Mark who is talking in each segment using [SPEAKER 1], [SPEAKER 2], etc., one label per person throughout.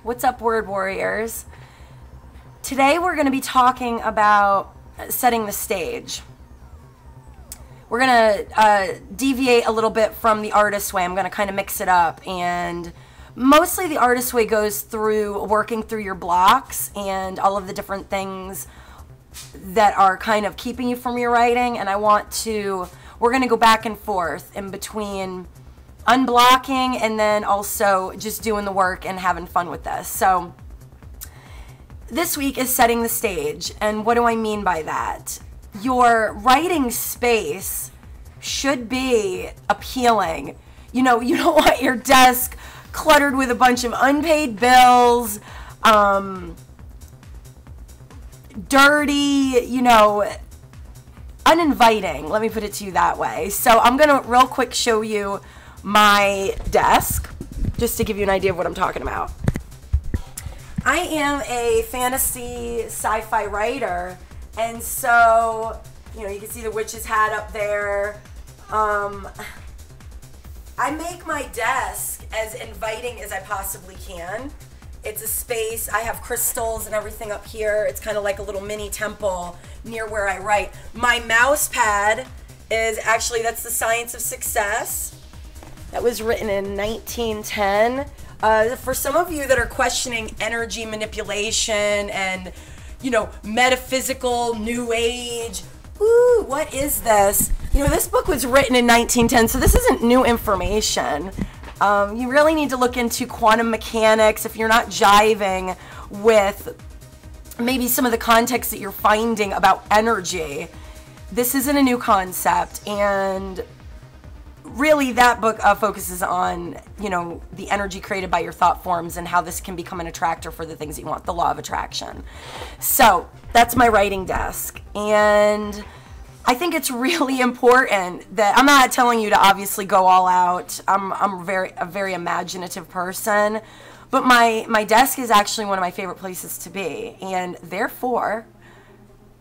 [SPEAKER 1] What's up, word warriors? Today we're going to be talking about setting the stage. We're going to deviate a little bit from the artist way. I'm going to kind of mix it up, and mostly the artist way goes through working through your blocks and all of the different things that are kind of keeping you from your writing. And we're going to go back and forth in between unblocking and then also just doing the work and having fun with this. So this week is setting the stage. And what do I mean by that? Your writing space should be appealing. You don't want your desk cluttered with a bunch of unpaid bills, dirty, uninviting. Let me put it to you that way. So I'm going to real quick show you my desk, just to give you an idea of what I'm talking about. I am a fantasy sci-fi writer, and so, you can see the witch's hat up there. I make my desk as inviting as I possibly can. It's a space, I have crystals and everything up here. It's kind of like a little mini temple near where I write. My mouse pad is actually, that's The Science of Success. That was written in 1910. For some of you that are questioning energy manipulation and, metaphysical new age, ooh, what is this? This book was written in 1910, so this isn't new information. You really need to look into quantum mechanics if you're not jiving with maybe some of the context that you're finding about energy. This isn't a new concept, and really that book focuses on, the energy created by your thought forms and how this can become an attractor for the things that you want, the law of attraction. So that's my writing desk, and I think it's really important that I'm not telling you to obviously go all out. I'm a very imaginative person, but my desk is actually one of my favorite places to be, and therefore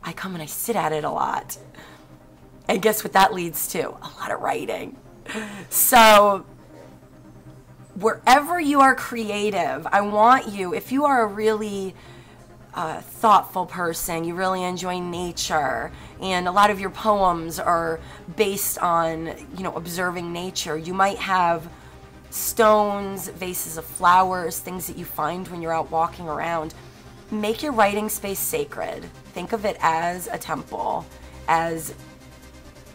[SPEAKER 1] I come and I sit at it a lot. And guess what that leads to? A lot of writing. So wherever you are creative, I want you, if you are a really thoughtful person, you really enjoy nature, and a lot of your poems are based on, observing nature. You might have stones, vases of flowers, things that you find when you're out walking around. Make your writing space sacred. Think of it as a temple, as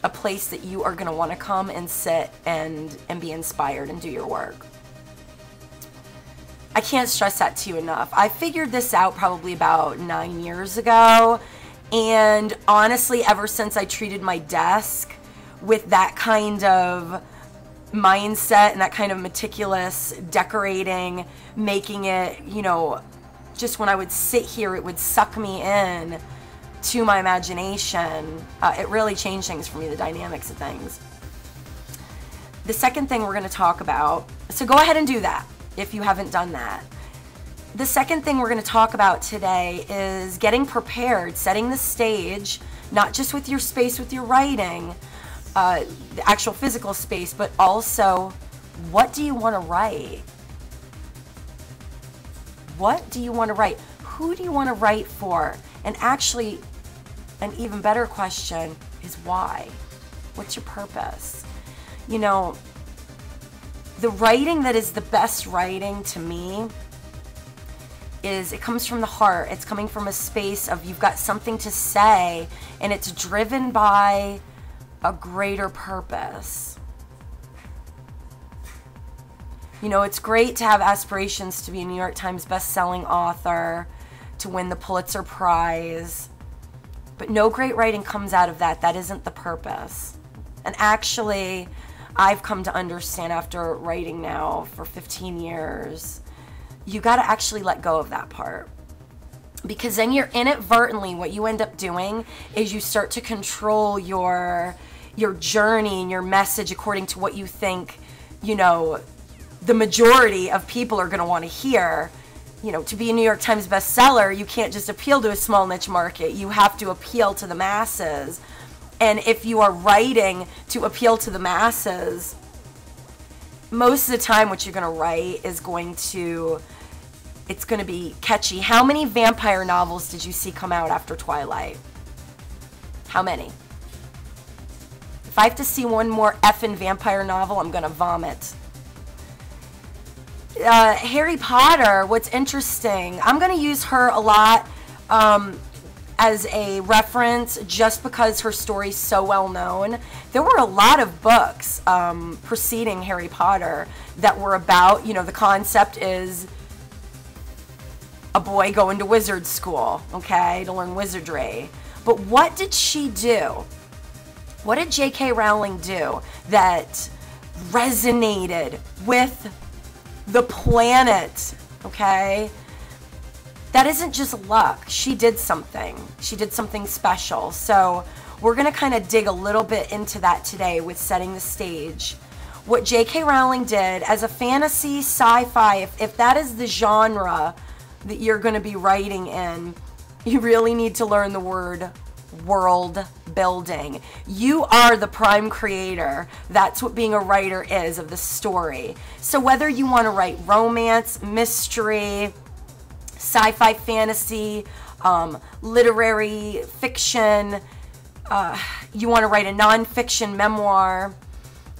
[SPEAKER 1] a place that you are going to want to come and sit and be inspired and do your work. I can't stress that to you enough. I figured this out probably about 9 years ago, and honestly, ever since I treated my desk with that kind of mindset and that kind of meticulous decorating, making it, just when I would sit here, it would suck me in to my imagination. It really changed things for me, the dynamics of things. The second thing we're going to talk about, so go ahead and do that if you haven't done that. The second thing we're going to talk about today is getting prepared, setting the stage, not just with your space, with your writing, the actual physical space, but also what do you want to write? What do you want to write? Who do you want to write for? And actually, an even better question is why? What's your purpose? The writing that is the best writing to me it comes from the heart. It's coming from a space of you've got something to say, and it's driven by a greater purpose. It's great to have aspirations to be a New York Times best-selling author, to win the Pulitzer Prize, but no great writing comes out of that. That isn't the purpose. And actually, I've come to understand after writing now for 15 years, you got to actually let go of that part. Because then you're inadvertently, what you end up doing is you start to control your journey and your message according to what you think, the majority of people are going to want to hear. To be a New York Times bestseller, you can't just appeal to a small niche market. You have to appeal to the masses. And if you are writing to appeal to the masses, most of the time what you're going to write is going to It's going to be catchy. How many vampire novels did you see come out after Twilight? How many? If I have to see one more effing vampire novel, I'm going to vomit. Harry Potter, what's interesting, I'm going to use her a lot as a reference just because her story's so well known. There were a lot of books preceding Harry Potter that were about, you know, the concept is a boy going to wizard school, okay, to learn wizardry. But what did she do? What did J.K. Rowling do that resonated with the planet, okay? That isn't just luck. She did something. She did something special. So we're going to kind of dig a little bit into that today with setting the stage. What J.K. Rowling did as a fantasy, sci-fi, if that is the genre that you're going to be writing in, you really need to learn the word world building. You are the prime creator. That's what being a writer is of the story. So whether you want to write romance, mystery, sci-fi, fantasy, literary fiction, you want to write a nonfiction memoir,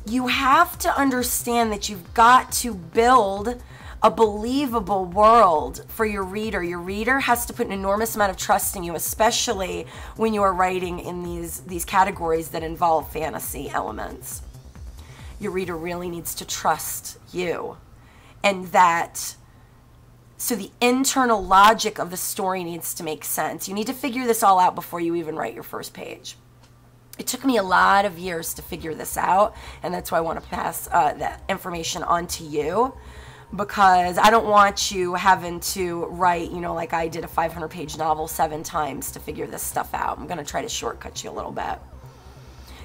[SPEAKER 1] you have to understand that you've got to build a believable world for your reader. Your reader has to put an enormous amount of trust in you, especially when you are writing in these categories that involve fantasy elements. Your reader really needs to trust you. And so the internal logic of the story needs to make sense. You need to figure this all out before you even write your first page. It took me a lot of years to figure this out, and that's why I want to pass that information on to you, because I don't want you having to write, you know, like I did a 500-page novel 7 times to figure this stuff out. I'm going to try to shortcut you a little bit.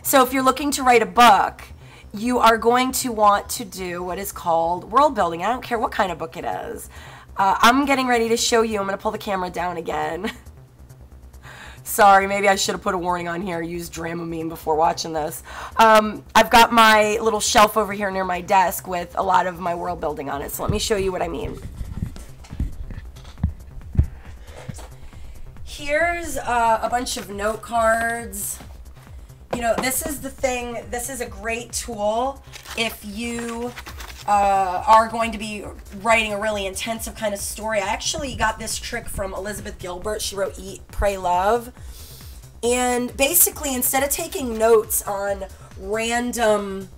[SPEAKER 1] So if you're looking to write a book, you are going to want to do what is called world building. I don't care what kind of book it is. I'm getting ready to show you. I'm going to pull the camera down again. Sorry, maybe I should have put a warning on here. Use Dramamine before watching this. I've got my little shelf over here near my desk with a lot of my world building on it. So let me show you what I mean. Here's a bunch of note cards. You know, this is the thing. This is a great tool if you are going to be writing a really intensive kind of story. I actually got this trick from Elizabeth Gilbert. She wrote Eat, Pray, Love. And basically, instead of taking notes on random,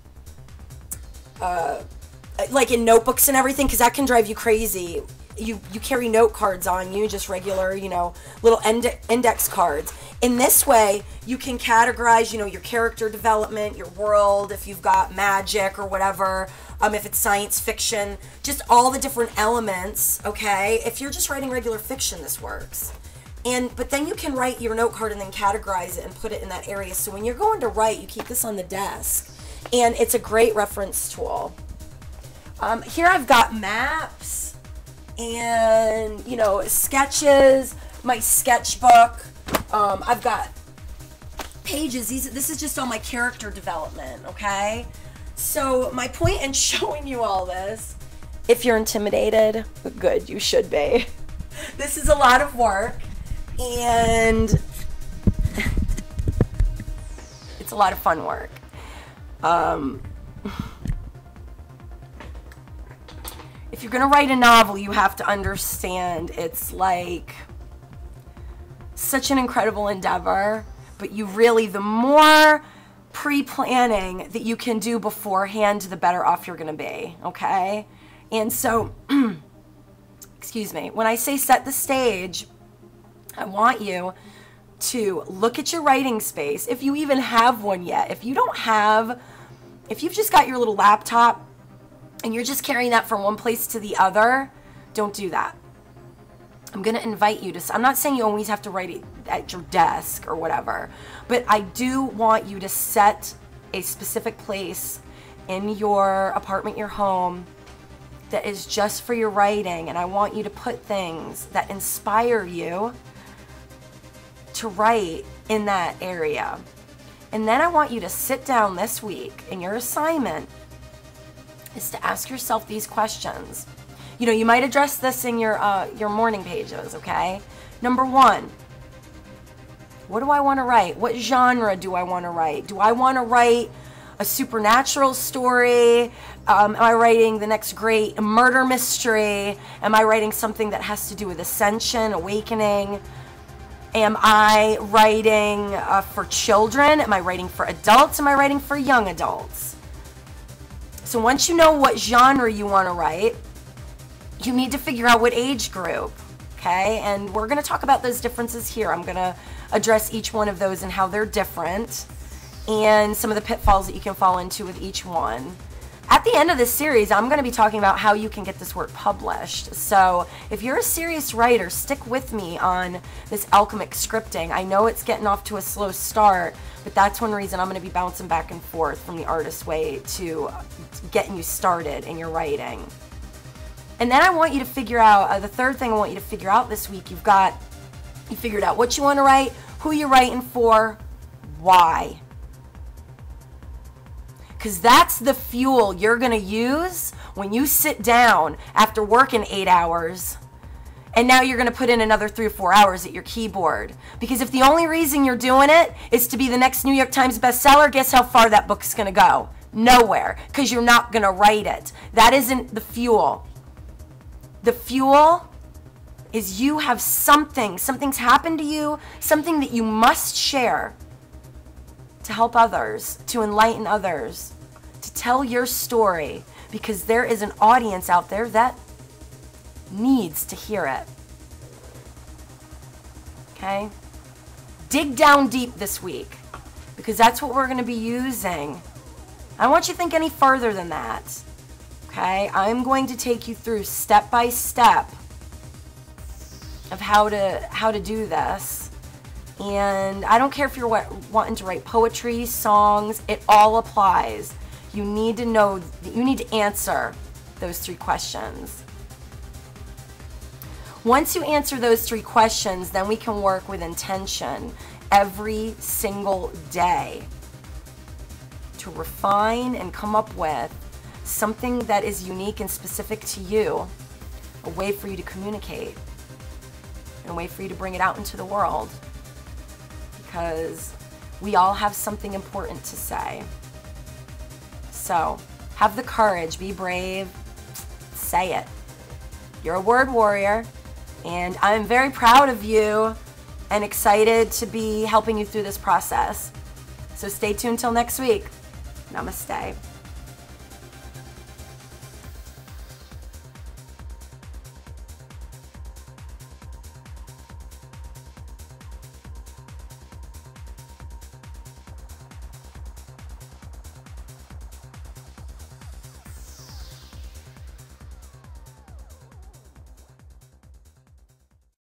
[SPEAKER 1] like in notebooks and everything, because that can drive you crazy, you carry note cards on you, just regular, you know, little index cards. In this way, you can categorize, you know, your character development, your world, if you've got magic or whatever, if it's science fiction, just all the different elements, okay? If you're just writing regular fiction, this works. But then you can write your note card and then categorize it and put it in that area. So when you're going to write, you keep this on the desk. And it's a great reference tool. Here I've got maps and, you know, sketches, my sketchbook. I've got pages. This is just all my character development, okay? So my point in showing you all this, if you're intimidated, good, you should be. This is a lot of work, and it's a lot of fun work. If you're going to write a novel, you have to understand it's like such an incredible endeavor, but you really, the more pre-planning that you can do beforehand, the better off you're going to be, okay? And so, excuse me, when I say set the stage, I want you to look at your writing space, if you even have one yet. If you don't have, if you've just got your little laptop and you're just carrying that from one place to the other, don't do that. I'm going to invite you to, I'm not saying you always have to write it at your desk or whatever, but I do want you to set a specific place in your apartment, your home, that is just for your writing. And I want you to put things that inspire you to write in that area. And then I want you to sit down this week, and your assignment is to ask yourself these questions. You know, you might address this in your morning pages, okay? Number 1, what do I want to write? What genre do I want to write? Do I want to write a supernatural story? Am I writing the next great murder mystery? Am I writing something that has to do with ascension, awakening? Am I writing for children? Am I writing for adults? Am I writing for young adults? So once you know what genre you want to write, you need to figure out what age group, okay? And we're going to talk about those differences here. I'm going to address each one of those and how they're different and some of the pitfalls that you can fall into with each one. At the end of this series, I'm going to be talking about how you can get this work published. So if you're a serious writer, stick with me on this alchemic scripting. I know it's getting off to a slow start, but that's one reason I'm going to be bouncing back and forth from the artist way to getting you started in your writing. And then I want you to figure out, the third thing I want you to figure out this week, you figured out what you want to write, who you're writing for, why. Because that's the fuel you're going to use when you sit down after working 8 hours and now you're going to put in another 3 or 4 hours at your keyboard. Because if the only reason you're doing it is to be the next New York Times bestseller, guess how far that book's going to go? Nowhere. Because you're not going to write it. That isn't the fuel. The fuel is you have something's happened to you, something that you must share to help others, to enlighten others, to tell your story, because there is an audience out there that needs to hear it. Okay? Dig down deep this week, because that's what we're going to be using. I don't want you to think any further than that. Okay? I'm going to take you through step by step of how to do this. And I don't care if you're wanting to write poetry, songs, it all applies. You need to know, you need to answer those 3 questions. Once you answer those 3 questions, then we can work with intention every single day to refine and come up with something that is unique and specific to you, a way for you to communicate, and a way for you to bring it out into the world. Because we all have something important to say. So have the courage, be brave, say it. You're a word warrior, and I'm very proud of you and excited to be helping you through this process. So stay tuned till next week. Namaste.